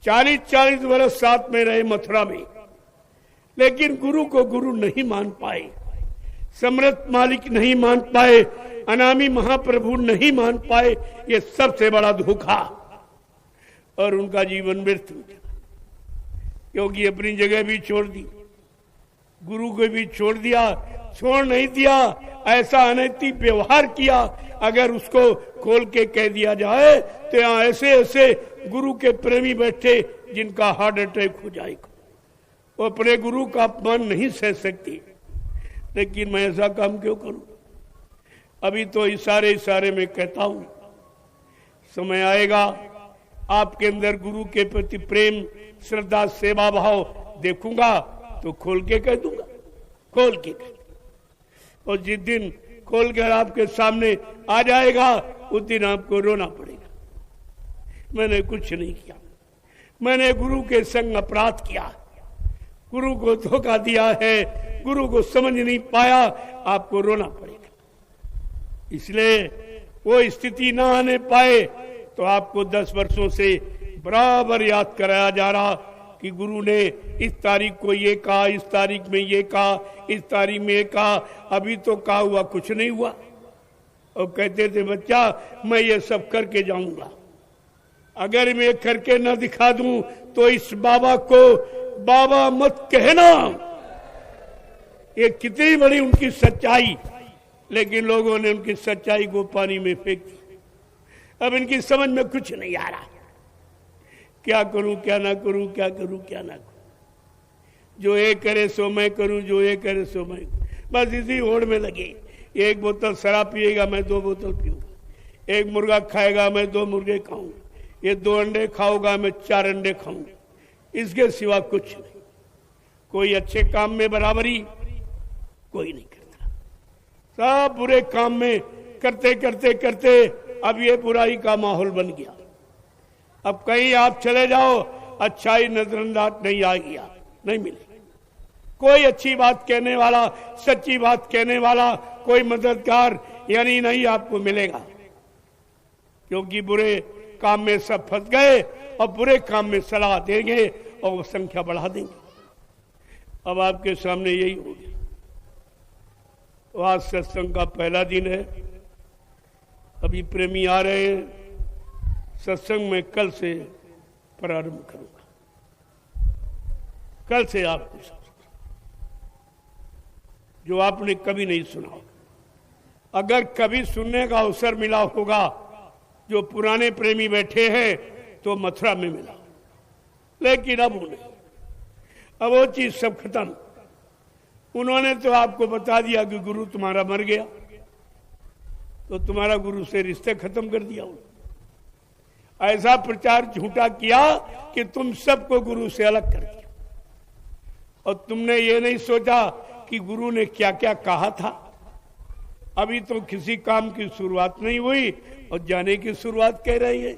40-40 वर्ष साथ में रहे मथुरा में, लेकिन गुरु को गुरु नहीं मान पाए, सम्राट मालिक नहीं मान पाए, अनामी महाप्रभु नहीं मान पाए। ये सबसे बड़ा धोखा, और उनका जीवन व्यर्थ हो गया, क्योंकि अपनी जगह भी छोड़ दी, गुरु को भी छोड़ दिया, छोड़ नहीं दिया, ऐसा अनैतिक व्यवहार किया। अगर उसको खोल के कह दिया जाए तो यहाँ ऐसे ऐसे गुरु के प्रेमी बैठे जिनका हार्ट अटैक हो जाएगा। वो अपने गुरु का अपमान नहीं सह सकती, लेकिन मैं ऐसा काम क्यों करूं? अभी तो इशारे में कहता हूं, समय आएगा आपके अंदर गुरु के प्रति प्रेम, श्रद्धा, सेवा भाव देखूंगा तो खोल के कह दूंगा, खोल के कह दूंगा। और जिस दिन खोल कर आपके सामने आ जाएगा उस दिन आपको रोना पड़ेगा, मैंने कुछ नहीं किया, मैंने गुरु के संग अपराध किया, गुरु को धोखा दिया है, गुरु को समझ नहीं पाया, आपको रोना पड़ेगा। इसलिए वो स्थिति ना आने पाए तो आपको 10 वर्षों से बराबर याद कराया जा रहा कि गुरु ने इस तारीख को ये कहा, इस तारीख में ये कहा, इस तारीख में ये कहा। अभी तो कहा हुआ कुछ नहीं हुआ, और कहते थे बच्चा मैं ये सब करके जाऊंगा, अगर मैं करके न दिखा दूं तो इस बाबा को बाबा मत कहना। ये कितनी बड़ी उनकी सच्चाई, लेकिन लोगों ने उनकी सच्चाई को पानी में फेंक दी। अब इनकी समझ में कुछ नहीं आ रहा, क्या करूं क्या ना करूं, क्या करूं क्या ना करूं, जो ये करे सो मैं करूं, जो ये करे सो मैं, बस इसी होड़ में लगे। एक बोतल शराब पिएगा, मैं 2 बोतल पीऊंगा, एक मुर्गा खाएगा, मैं 2 मुर्गे खाऊंगा, ये 2 अंडे खाऊंगा, मैं 4 अंडे खाऊंगा, इसके सिवा कुछ नहीं। कोई अच्छे काम में बराबरी कोई नहीं करता, सब बुरे काम में करते करते करते अब ये बुराई का माहौल बन गया। अब कहीं आप चले जाओ, अच्छाई नजरअंदाज नहीं आएगी, नहीं मिलेगी। कोई अच्छी बात कहने वाला, सच्ची बात कहने वाला, कोई मददगार यानी नहीं आपको मिलेगा, क्योंकि बुरे काम में सब फंस गए और बुरे काम में सलाह देंगे और वो संख्या बढ़ा देंगे। अब आपके सामने यही हो गया। तो आज सत्संग का पहला दिन है, अभी प्रेमी आ रहे हैं, सत्संग में कल से प्रारंभ करूंगा, कल से आपको जो आपने कभी नहीं सुना होगा, अगर कभी सुनने का अवसर मिला होगा, जो पुराने प्रेमी बैठे हैं तो मथुरा में मिला, लेकिन अब उन्हें अब वो चीज सब खत्म। उन्होंने तो आपको बता दिया कि गुरु तुम्हारा मर गया, तो तुम्हारा गुरु से रिश्ते खत्म कर दिया उन्होंने। ऐसा प्रचार झूठा किया कि तुम सबको गुरु से अलग कर दिया, और तुमने ये नहीं सोचा कि गुरु ने क्या क्या कहा था। अभी तो किसी काम की शुरुआत नहीं हुई और जाने की शुरुआत कह रही है,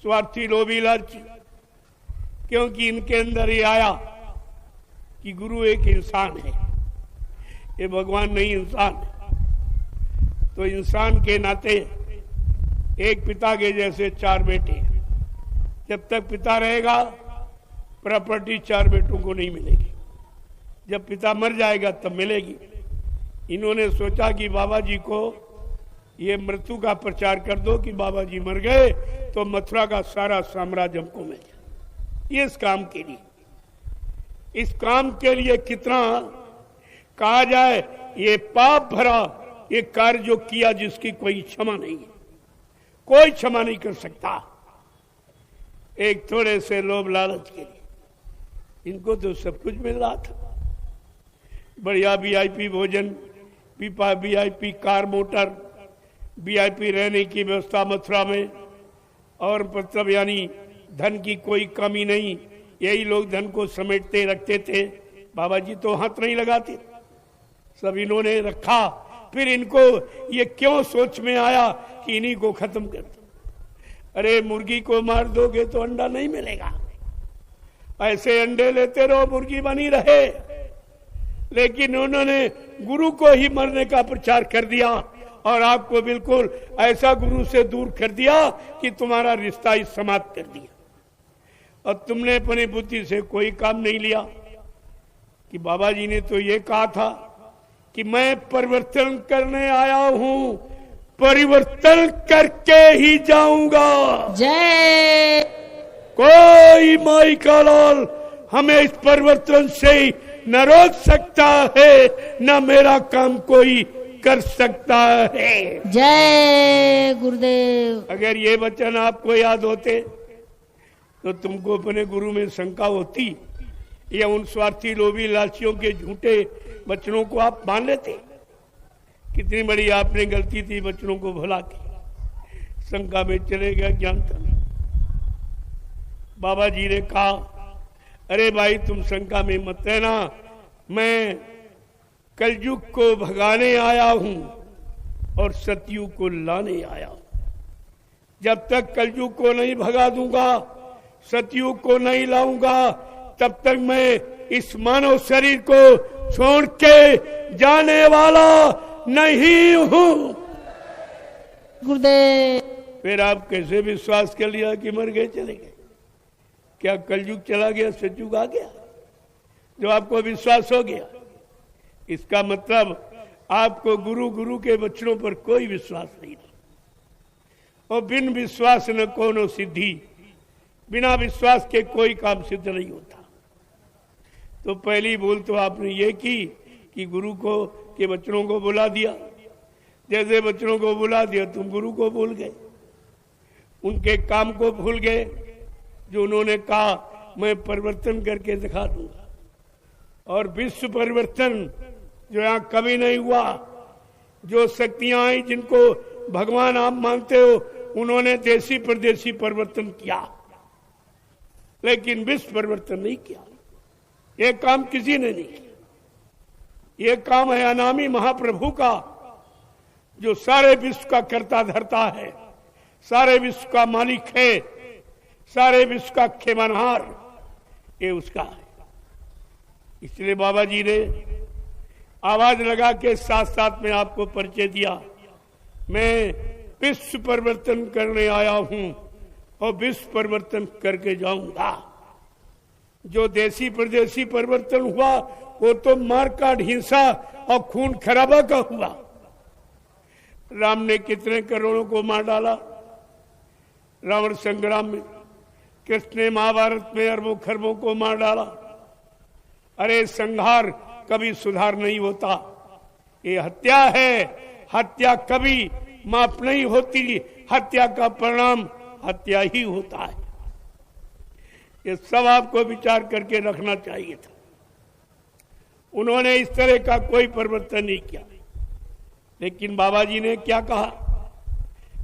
स्वार्थी लोभी लालची। क्योंकि इनके अंदर ये आया कि गुरु एक इंसान है, ये भगवान नहीं इंसान है। तो इंसान के नाते एक पिता के जैसे 4 बेटे, जब तक पिता रहेगा प्रॉपर्टी 4 बेटों को नहीं मिलेगी, जब पिता मर जाएगा तब मिलेगी। इन्होंने सोचा कि बाबा जी को ये मृत्यु का प्रचार कर दो कि बाबा जी मर गए तो मथुरा का सारा साम्राज्य हमको मिल जाए। ये इस काम के लिए, इस काम के लिए कितना कहा जाए, ये पाप भरा ये कार्य जो किया जिसकी कोई क्षमा नहीं है, कोई क्षमा नहीं कर सकता। एक थोड़े से लोभ लालच के लिए इनको तो सब कुछ मिल रहा था, बढ़िया वीआईपी भोजन, वीआईपी कार मोटर, वीआईपी रहने की व्यवस्था मथुरा में, और मतलब यानी धन की कोई कमी नहीं। यही लोग धन को समेटते रखते थे, बाबा जी तो हाथ नहीं लगाते, सब इन्होंने रखा। फिर इनको ये क्यों सोच में आया कि इन्हीं को खत्म कर दो। अरे मुर्गी को मार दोगे तो अंडा नहीं मिलेगा, ऐसे अंडे लेते रहो मुर्गी बनी रहे। लेकिन उन्होंने गुरु को ही मरने का प्रचार कर दिया और आपको बिल्कुल ऐसा गुरु से दूर कर दिया कि तुम्हारा रिश्ता ही समाप्त कर दिया। और तुमने अपनी बुद्धि से कोई काम नहीं लिया। कि बाबा जी ने तो ये कहा था कि मैं परिवर्तन करने आया हूं, परिवर्तन करके ही जाऊंगा। जय। कोई माई का लाल हमें इस परिवर्तन से न रोक सकता है, न मेरा काम कोई कर सकता है। जय गुरुदेव। अगर ये वचन आपको याद होते तो तुमको अपने गुरु में शंका होती या उन स्वार्थी लोभी लालचियों के झूठे वचनों को आप मान लेते? कितनी बड़ी आपने गलती थी वचनों को भुला के शंका में चले गया ज्ञान था। बाबा जी ने कहा, अरे भाई तुम शंका में मत रहना, मैं कलयुग को भगाने आया हूं और सतयुग को लाने आया हूं। जब तक कलयुग को नहीं भगा दूंगा, सतयुग को नहीं लाऊंगा, तब तक मैं इस मानव शरीर को छोड़ के जाने वाला नहीं हूं। गुरुदेव। फिर आप कैसे विश्वास कर लिया कि मर गए चले गए? क्या कलयुग चला गया, सतयुग आ गया? जो आपको विश्वास हो गया, इसका मतलब आपको गुरु के वचनों पर कोई विश्वास नहीं था। और बिन विश्वास न कोनो सिद्धि, बिना विश्वास के कोई काम सिद्ध नहीं होता। तो पहली भूल तो आपने ये की कि गुरु को के वचनों को बुला दिया। जैसे वचनों को बुला दिया तुम गुरु को भूल गए, उनके काम को भूल गए जो उन्होंने कहा मैं परिवर्तन करके दिखा दूंगा। और विश्व परिवर्तन जो यहाँ कभी नहीं हुआ, जो शक्तियां आई जिनको भगवान आप मानते हो, उन्होंने देशी प्रदेशी परिवर्तन किया, लेकिन विश्व परिवर्तन नहीं किया। ये काम किसी ने नहीं किया। ये काम है अनामी महाप्रभु का, जो सारे विश्व का कर्ता धर्ता है, सारे विश्व का मालिक है, सारे विश्व का खेमनहार, ये उसका है। इसलिए बाबा जी ने आवाज लगा के साथ साथ में आपको परिचय दिया, मैं विश्व परिवर्तन करने आया हूं और विश्व परिवर्तन करके जाऊंगा। जो देशी प्रदेशी परिवर्तन हुआ वो तो मार काट, हिंसा और खून खराबा का हुआ। राम ने कितने करोड़ों को मार डाला रावण संग्राम में, कृष्ण ने महाभारत में अरबों खरबों को मार डाला। अरे संहार कभी सुधार नहीं होता, ये हत्या है। हत्या कभी माफ नहीं होती, हत्या का परिणाम हत्या ही होता है। ये सब आपको विचार करके रखना चाहिए था। उन्होंने इस तरह का कोई परिवर्तन नहीं किया, लेकिन बाबा जी ने क्या कहा,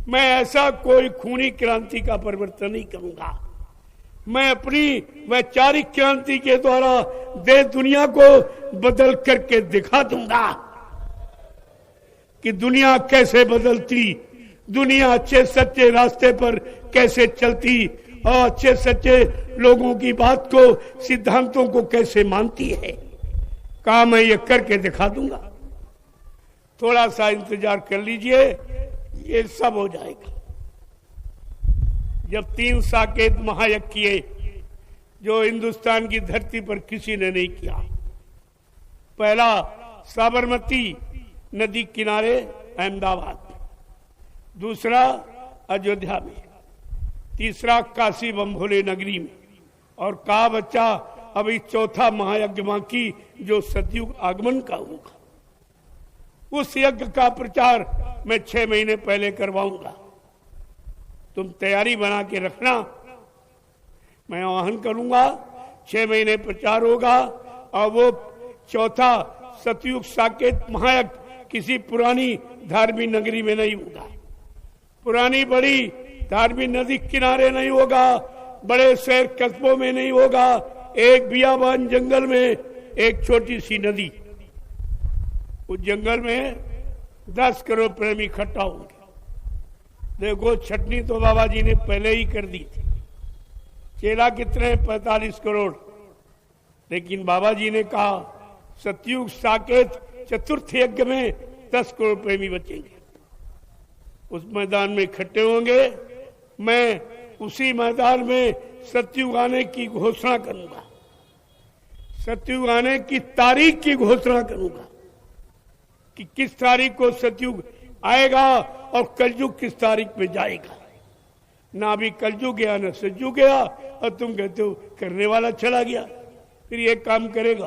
मैं ऐसा कोई खूनी क्रांति का परिवर्तन नहीं करूंगा, मैं अपनी वैचारिक क्रांति के द्वारा देश दुनिया को बदल करके दिखा दूंगा कि दुनिया कैसे बदलती, दुनिया अच्छे सच्चे रास्ते पर कैसे चलती और अच्छे सच्चे लोगों की बात को, सिद्धांतों को कैसे मानती है। कहा मैं ये करके दिखा दूंगा, थोड़ा सा इंतजार कर लीजिए, ये सब हो जाएगा। जब 3 साकेत महायज्ञ किए जो हिंदुस्तान की धरती पर किसी ने नहीं किया। पहला साबरमती नदी किनारे अहमदाबाद में, दूसरा अयोध्या में, तीसरा काशी बम्भोले नगरी में, और कहा बच्चा अभी चौथा महायज्ञ बाकी जो सतयुग आगमन का होगा। उस यज्ञ का प्रचार मैं 6 महीने पहले करवाऊंगा, तुम तैयारी बना के रखना। मैं आह्वान करूंगा, 6 महीने प्रचार होगा और वो चौथा सतयुग साकेत महायज्ञ किसी पुरानी धार्मिक नगरी में नहीं होगा, पुरानी बड़ी धार्मिक नदी किनारे नहीं होगा, बड़े शहर कस्बों में नहीं होगा, एक बियाबान जंगल में एक छोटी सी नदी, उस जंगल में 10 करोड़ प्रेमी इकट्ठा होंगे। देखो छटनी तो बाबा जी ने पहले ही कर दी थी, चेला कितने 45 करोड़, लेकिन बाबा जी ने कहा सतयुग साकेत चतुर्थ यज्ञ में 10 करोड़ प्रेमी बचेंगे, उस मैदान में इकट्ठे होंगे। मैं उसी मैदान में सतयुग आने की घोषणा करूंगा, सतयुग आने की तारीख की घोषणा करूंगा कि किस तारीख को सतयुग आएगा और कलयुग किस तारीख में जाएगा। ना अभी कलयुग गया ना सतयुग गया, और तुम कहते हो करने वाला चला गया, फिर ये काम करेगा।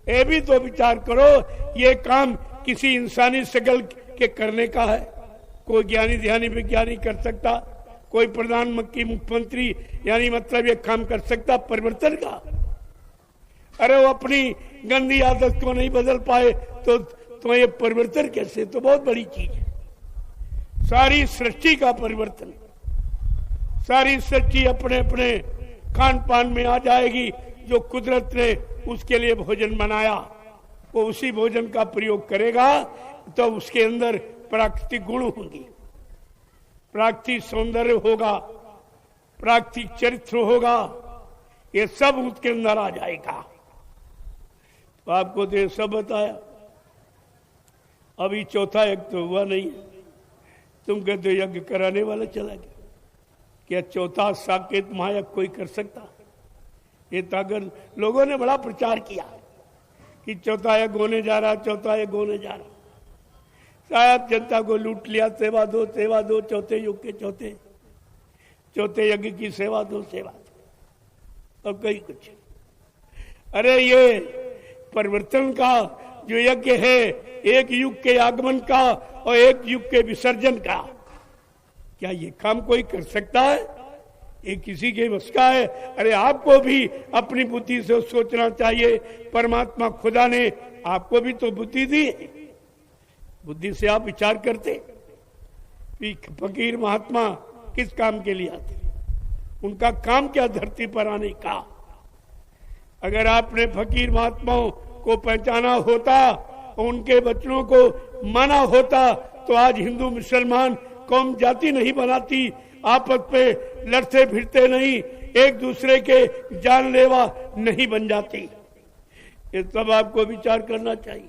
ये भी तो विचार करो, ये काम किसी इंसानी शकल के करने का है। कोई ज्ञानी ध्यानी विज्ञानी कर सकता, कोई प्रधानमंत्री मुख्यमंत्री यानी मतलब ये काम कर सकता परिवर्तन का। अरे वो अपनी गंदी आदत को नहीं बदल पाए तो ये परिवर्तन कैसे? तो बहुत बड़ी चीज है। सारी सृष्टि का परिवर्तन, सारी सृष्टि अपने अपने खान पान में आ जाएगी। जो कुदरत ने उसके लिए भोजन बनाया वो उसी भोजन का प्रयोग करेगा, तो उसके अंदर प्राकृतिक गुण होंगे, प्राकृतिक सौंदर्य होगा, प्राकृतिक चरित्र होगा, ये सब उसके अंदर आ जाएगा। तो आपको तो ये सब बताया। अभी चौथा यज्ञ तो हुआ नहीं है, तुम कहते हो यज्ञ कराने वाला चला गया। क्या चौथा साकेत महायज्ञ कोई कर सकता? ये तो अगर लोगों ने बड़ा प्रचार किया कि चौथा यज्ञ होने जा रहा, चौथा यज्ञ होने जा रहा, शायद जनता को लूट लिया। सेवा दो, चौथे युग के चौथे यज्ञ की सेवा दो, और कई कुछ। अरे ये परिवर्तन का जो यज्ञ है, एक युग के आगमन का और एक युग के विसर्जन का, क्या ये काम कोई कर सकता है? ये किसी के वश का है? अरे आपको भी अपनी बुद्धि से सोचना चाहिए। परमात्मा खुदा ने आपको भी तो बुद्धि दी है, बुद्धि से आप विचार करते कि फकीर महात्मा किस काम के लिए आते, उनका काम क्या धरती पर आने का। अगर आपने फकीर महात्माओं को पहचाना होता, उनके वचनों को माना होता, तो आज हिंदू मुसलमान कौम जाति नहीं बनाती, आपस पे लड़ते फिरते नहीं, एक दूसरे के जानलेवा नहीं बन जाती। ये सब आपको विचार करना चाहिए।